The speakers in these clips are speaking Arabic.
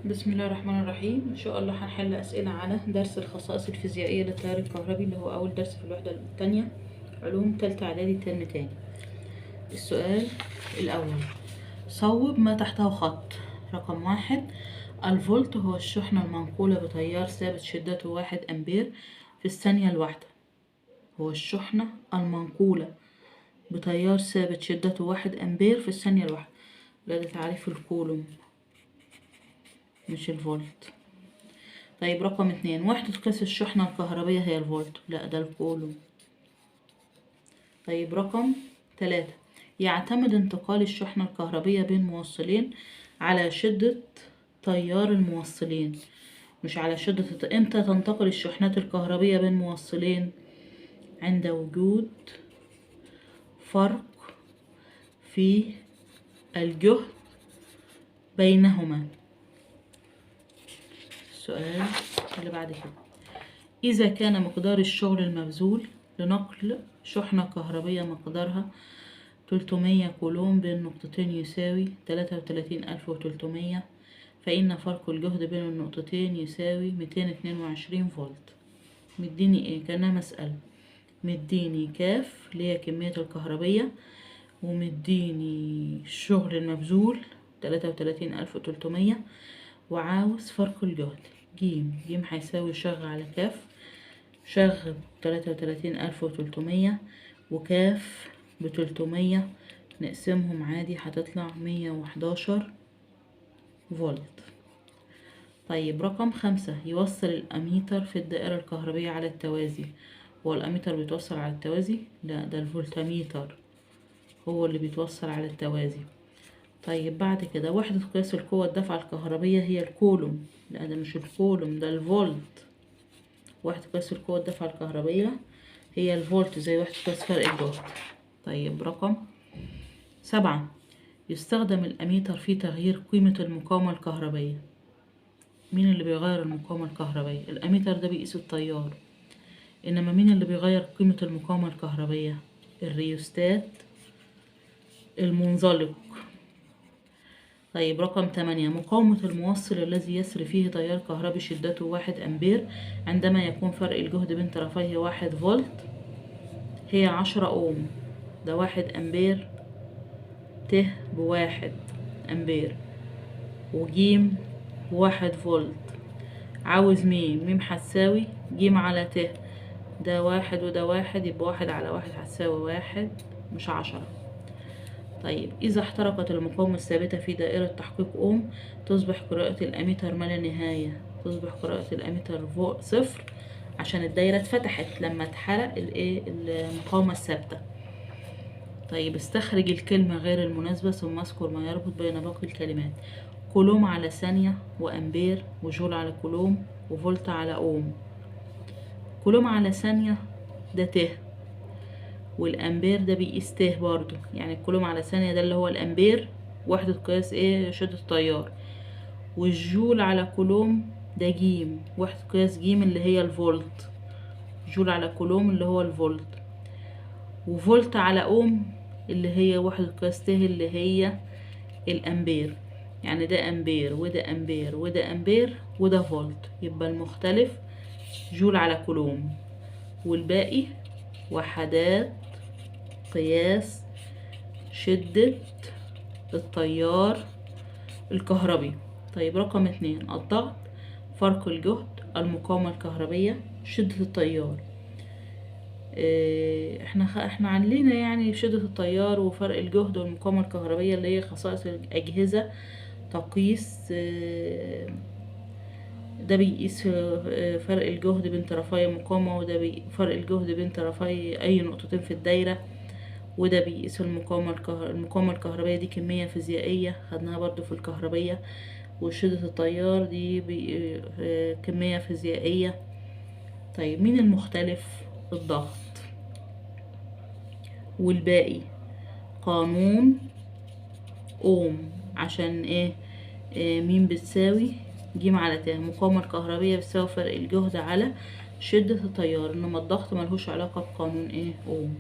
بسم الله الرحمن الرحيم. ان شاء الله هنحل اسئله على درس الخصائص الفيزيائيه للتيار الكهربي اللي هو اول درس في الوحده الثانيه علوم تالتة اعدادي ترم تاني. السؤال الاول: صوب ما تحته خط. رقم 1: الفولت هو الشحنه المنقوله بتيار ثابت شدته 1 امبير في الثانيه الواحده. هو الشحنه المنقوله بتيار ثابت شدته 1 امبير في الثانيه الواحده. ده تعريف الكولوم مش الفولت. طيب رقم 2: وحدة قياس الشحنة الكهربية هي الفولت. لا، ده الكولوم. طيب رقم 3: يعتمد انتقال الشحنة الكهربية بين موصلين على شدة تيار الموصلين، مش على شدة. امتى تنتقل الشحنات الكهربية بين موصلين؟ عند وجود فرق في الجهد بينهما. السؤال اللي بعد كده: إذا كان مقدار الشغل المبذول لنقل شحنة كهربية مقدارها 300 كولوم بين نقطتين يساوي 33,300، فإن فرق الجهد بين النقطتين يساوي 222 فولت. مديني ايه؟ كأنها مسألة. مديني كاف اللي هي كمية الكهربية، ومديني الشغل المبذول 33,300، وعاوز فرق الجهد. جيم هيساوي شغ على كاف. شغ 33,300 وكاف ب300، نقسمهم عادي هتطلع 111 فولت. طيب رقم 5: يوصل الأميتر في الدائرة الكهربية على التوازي. هو الأميتر بيتوصل على التوازي؟ لا، ده الفولتميتر هو اللي بيتوصل على التوازي. طيب بعد كده: وحدة قياس القوة الدفعة الكهربية هي الكولوم. لا، ده مش الكولوم، ده الفولت. وحدة قياس القوة الدفعة الكهربية هي الفولت زي وحدة قياس فرق الجهد. طيب رقم 7: يستخدم الأميتر في تغيير قيمة المقاومة الكهربية. مين اللي بيغير المقاومة الكهربية؟ الأميتر ده بيقيس التيار، إنما مين اللي بيغير قيمة المقاومة الكهربية؟ الريوستات المنزلق. طيب رقم 8: مقاومة الموصل الذي يسري فيه تيار كهربي شدته 1 أمبير عندما يكون فرق الجهد بين طرفيه 1 فولت هي 10 أوم. ده 1 أمبير ت ب1 أمبير، وجيم ب1 فولت. عاوز ميم هتساوي جيم على ت. ده 1 وده 1، يبقى 1 على 1 هتساوي 1 مش 10. طيب إذا احترقت المقاومة الثابتة في دائرة تحقيق أوم تصبح قراءة الأميتر ما لا نهاية. تصبح قراءة الأميتر فوق صفر عشان الدايرة اتفتحت لما اتحرق المقاومة الثابتة. طيب استخرج الكلمة غير المناسبة ثم اذكر ما يربط بين باقي الكلمات. كولوم على ثانية، وأمبير، وجول على كولوم، وفولت على أوم. كولوم على ثانية ده ت، والأمبير ده بيقيس ت برضو. يعني الكولوم على ثانية ده اللي هو الأمبير، وحدة قياس ايه؟ شدة التيار. والجول على كولوم ده جيم، وحدة قياس جيم اللي هي الفولت. جول على كولوم اللي هو الفولت. وفولت على أوم اللي هي وحدة قياس ت اللي هي الأمبير. يعني ده أمبير وده أمبير وده أمبير وده فولت، يبقى المختلف جول على كولوم، والباقي وحدات قياس شدة التيار الكهربي. طيب رقم 2: الضغط، فرق الجهد، المقاومة الكهربية، شدة التيار. احنا علينا يعني شدة التيار وفرق الجهد والمقاومة الكهربية اللي هي خصائص الأجهزة تقيس. ده بيقيس فرق الجهد بين طرفي مقاومة، وده فرق الجهد بين طرفي أي نقطتين في الدايرة، وده بيقيس المقاومة الكهربية. دي كمية فيزيائية خدناها برضو في الكهربية. وشدة التيار دي كمية فيزيائية. طيب مين المختلف؟ الضغط. والباقي قانون أوم. عشان ايه؟ مين بتساوي جيم على ت. المقاومة الكهربية بتساوي فرق الجهد على شدة التيار، انما الضغط ملهوش علاقة بقانون ايه؟ أوم.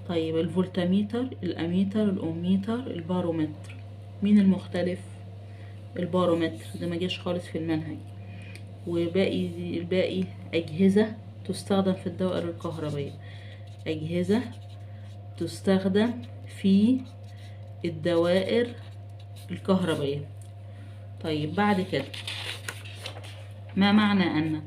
طيب الفولتميتر، الأميتر، الأوميتر، البارومتر. مين المختلف؟ البارومتر ده مجاش خالص في المنهج. الباقي أجهزة تستخدم في الدوائر الكهربية، أجهزة تستخدم في الدوائر الكهربية. طيب بعد كده، ما معنى أن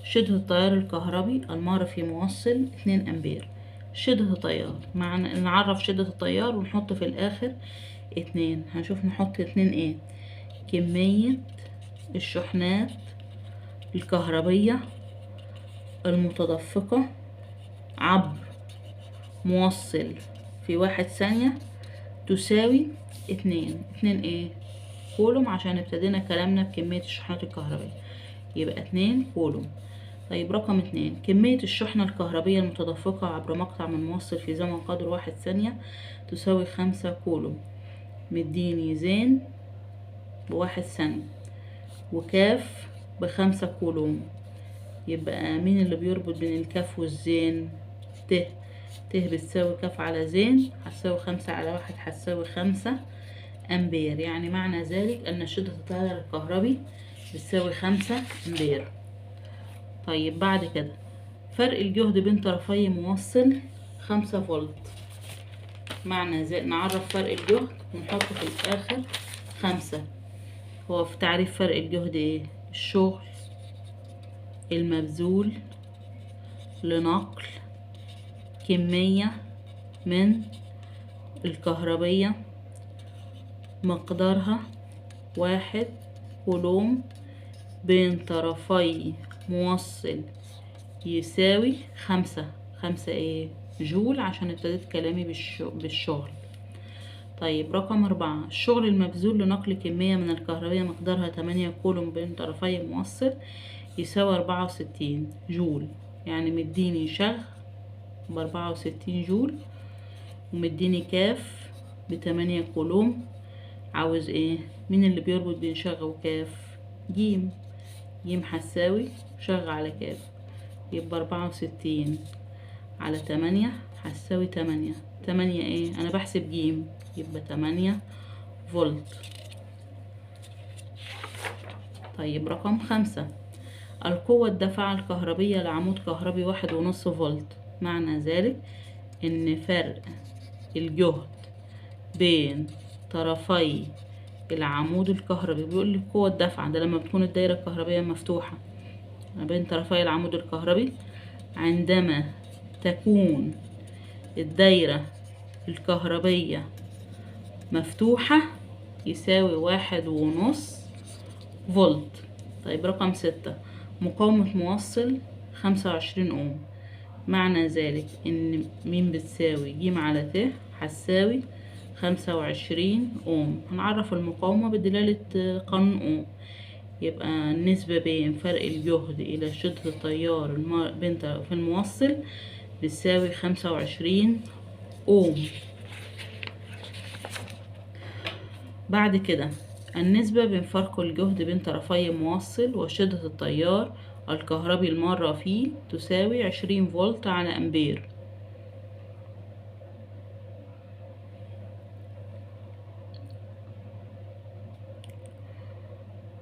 شدة التيار الكهربي المار في موصل 2 أمبير؟ شدة التيار، معنى نعرف شدة التيار ونحط في الآخر 2. هنشوف نحط 2 ايه؟ كمية الشحنات الكهربية المتدفقة عبر موصل في 1 ثانية تساوي 2 ايه؟ كولوم، عشان ابتدينا كلامنا بكمية الشحنات الكهربية، يبقى 2 كولوم. طيب رقم 2، كمية الشحنة الكهربية المتدفقة عبر مقطع من موصل في زمن قدر 1 ثانية تساوي 5 كولوم. مديني زين ب1 ثانية وكاف ب5 كولوم، يبقى مين اللي بيربط بين الكاف والزين؟ ت بتساوي كاف على زين هتساوي 5 على 1 هتساوي 5 أمبير. يعني معنى ذلك أن شدة التيار الكهربي بتساوي 5 أمبير. طيب بعد كده، فرق الجهد بين طرفي موصل 5 فولت. معنى ذلك نعرف فرق الجهد ونحط في الآخر 5. هو في تعريف فرق الجهد ايه؟ الشغل المبذول لنقل كمية من الكهربية مقدارها 1 كولوم بين طرفي موصل يساوي 5 ايه؟ جول، عشان ابتديت كلامي بالشغل. طيب رقم 4، الشغل المبذول لنقل كمية من الكهربية مقدارها 8 كولوم بين طرفي موصل يساوي 64 جول. يعني مديني شغ ب64 جول ومديني كاف ب8 كولوم. عاوز ايه؟ مين اللي بيربط بين شغ وكاف؟ جيم هتساوي شغ على كاف، يبقى 64 على 8 هتساوي 8 ايه؟ انا بحسب جيم، يبقى 8 فولت. طيب رقم 5، القوة الدافعة الكهربية لعمود كهربي 1.5 فولت. معنى ذلك ان فرق الجهد بين طرفي العمود الكهربي، بيقول لي قوة الدفعة ده لما بتكون الدايرة الكهربية مفتوحة ما بين طرفي العمود الكهربي، عندما تكون الدايرة الكهربية مفتوحة يساوي 1.5 فولت. طيب رقم 6، مقاومة موصل 25 اوم. معنى ذلك ان مين بتساوي ج على ت هتساوي 25 اوم. هنعرف المقاومة بدلالة قانون اوم. يبقى النسبة بين فرق الجهد الى شدة التيار بين في الموصل بتساوي 25 اوم. بعد كده، النسبة بين فرق الجهد بين طرفي موصل وشدة التيار الكهربي المارة فيه تساوي 20 فولت على أمبير.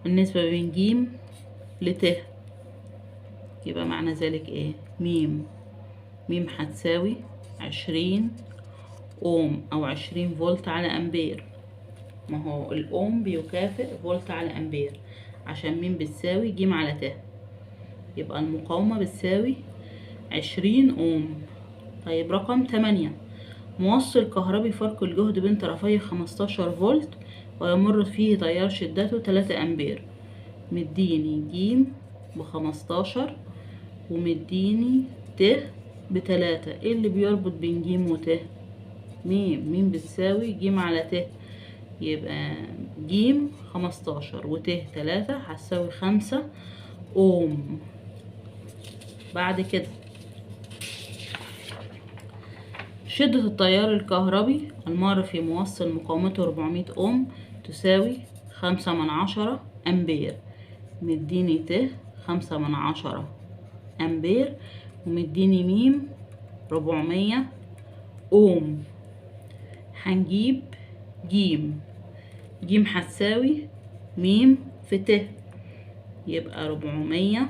النسبة بين ج لت، يبقى معنى ذلك ايه؟ ميم هتساوي 20 اوم او 20 فولت على أمبير. ما هو الأوم بيكافئ فولت على أمبير، عشان مين بتساوي ج على ت، يبقى المقاومة بتساوي 20 أوم. طيب رقم 8، موصل كهربي فرق الجهد بين طرفيه 15 فولت ويمر فيه تيار شدته 3 أمبير. مديني ج ب15 ومديني ت ب3. ايه اللي بيربط بين ج وت؟ مين بتساوي ج على ت، يبقى ج 15 وت 3 هتساوي 5 اوم. بعد كده، شدة التيار الكهربي المار في موصل مقاومته 400 اوم تساوي 5/10 امبير. مديني ت 5/10 امبير ومديني ميم 400 اوم. هنجيب ج هتساوي ميم في ت، يبقى 400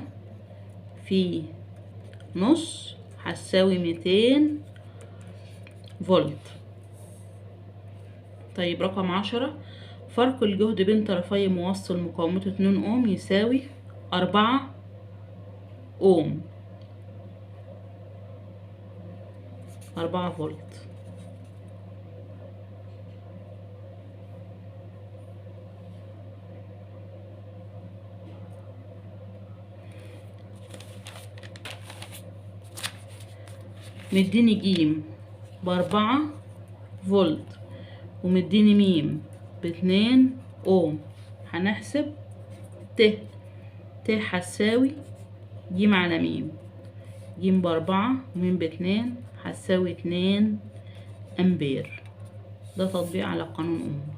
في نص هتساوي 200 فولت. طيب رقم 10، فرق الجهد بين طرفي موصل مقاومته 2 اوم يساوي 4 اوم، 4 فولت. مديني جيم ب4 فولت ومديني ميم ب2 اوم. هنحسب ت هتساوي جيم على ميم، جيم ب4 وميم ب2 هتساوي 2 امبير. ده تطبيق على قانون اوم.